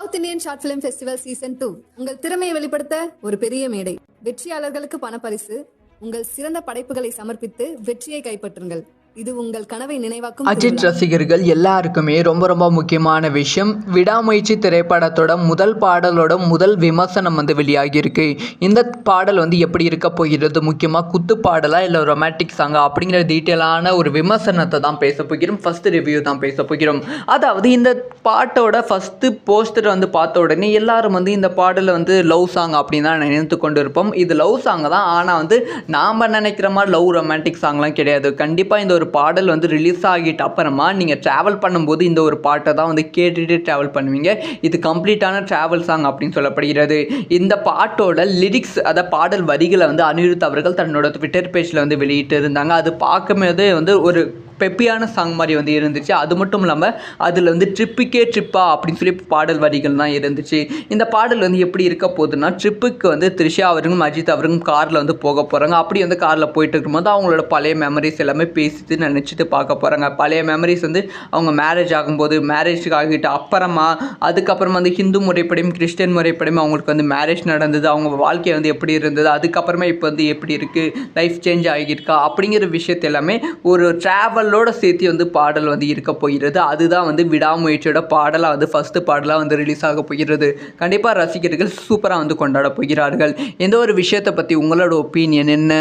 South Indian short film festival season 2 உங்கள் திறமையை வெளிப்படுத்த ஒரு பெரிய மேடை. வெற்றியாளர்களுக்கு பணப்பரிசு. உங்கள் சிறந்த படைப்புகளை சமர்ப்பித்து வெற்றியை கைப்பற்றுங்கள். இது உங்கள் கனவை நினைவாக்கும் அஜித் திருவிழா. ரசிகர்கள் எல்லாருக்குமே ரொம்ப முக்கியமான விஷயம். விடாமுயற்சி திரைப்படத்தோட முதல் பாடலோட முதல் விமர்சனம் வெளியாகி இருக்கு. இந்த பாடல் எப்படி இருக்க போகிறது, முக்கியமாக குத்து பாடலா இல்லை ரொமான்டிக் சாங்கா அப்படிங்கிற டீட்டெயிலான ஒரு விமர்சனத்தை தான் பேச போகிறோம். ஃபர்ஸ்ட் ரிவ்யூ தான் பேச போகிறோம். அதாவது இந்த பாட்டோட ஃபர்ஸ்ட் போஸ்டர் பார்த்த உடனே எல்லாரும் இந்த பாடலை லவ் சாங் அப்படின்னு தான் நினைத்து கொண்டு இருப்போம். இது லவ் சாங் தான், ஆனால் நாம் நினைக்கிற மாதிரி லவ் ரொமான்டிக் சாங்லாம் கிடையாது. கண்டிப்பாக இந்த ஒரு பாடல் ரிலீஸ் ஆகிட்டு அப்புறமா நீங்கள் ட்ராவல் பண்ணும்போது இந்த ஒரு பாட்டை தான் கேட்டுட்டு ட்ராவல் பண்ணுவீங்க. இது கம்ப்ளீட்டான ட்ராவல் சாங் அப்படின்னு சொல்லப்படுகிறது. இந்த பாட்டோட லிரிக்ஸ், அதாவது பாடல் வரிகளை அனிருத் அவர்கள் தன்னோட ட்விட்டர் பேஜில் வெளியிட்டு இருந்தாங்க. அது பார்க்கும்போது ஒரு பெப்பியான சாங் மாதிரி இருந்துச்சு. அது மட்டும் இல்லாமல் அதில் ட்ரிப்புக்கே ட்ரிப்பா அப்படின்னு சொல்லி பாடல் வரிகள் தான் இருந்துச்சு. இந்த பாடல் எப்படி இருக்க போகுதுன்னா, ட்ரிப்புக்கு த்ரிஷா அவர்களும் அஜித் அவர்களும் காரில் போக போகிறாங்க. அப்படி காரில் போயிட்டு இருக்கும்போது அவங்களோட பழைய மெமரிஸ் எல்லாமே பேசிட்டு நினச்சிட்டு பார்க்க போகிறாங்க. பழைய மெமரிஸ் அவங்க மேரேஜ் ஆகும்போது, மேரேஜுக்கு ஆகிட்டு அப்புறமா அதுக்கப்புறமா ஹிந்து முறைப்படியும் கிறிஸ்டியன் முறைப்படியும் அவங்களுக்கு மேரேஜ் நடந்தது, அவங்க வாழ்க்கை எப்படி இருந்தது, அதுக்கப்புறமா இப்போ எப்படி இருக்குது, லைஃப் சேஞ்ச் ஆகியிருக்கா அப்படிங்கிற விஷயத்தை எல்லாமே ஒரு ட்ராவலோட சேர்த்து பாடல் இருக்க போகிறது. அதுதான் விடாமுயற்சியோட பாடலாக ஃபர்ஸ்ட் பாடலாக ரிலீஸ் ஆக போகிறது. கண்டிப்பாக ரசிகர்கள் சூப்பராக கொண்டாட போகிறார்கள். எந்த ஒரு விஷயத்தை பற்றி உங்களோட ஒப்பீனியன் என்ன?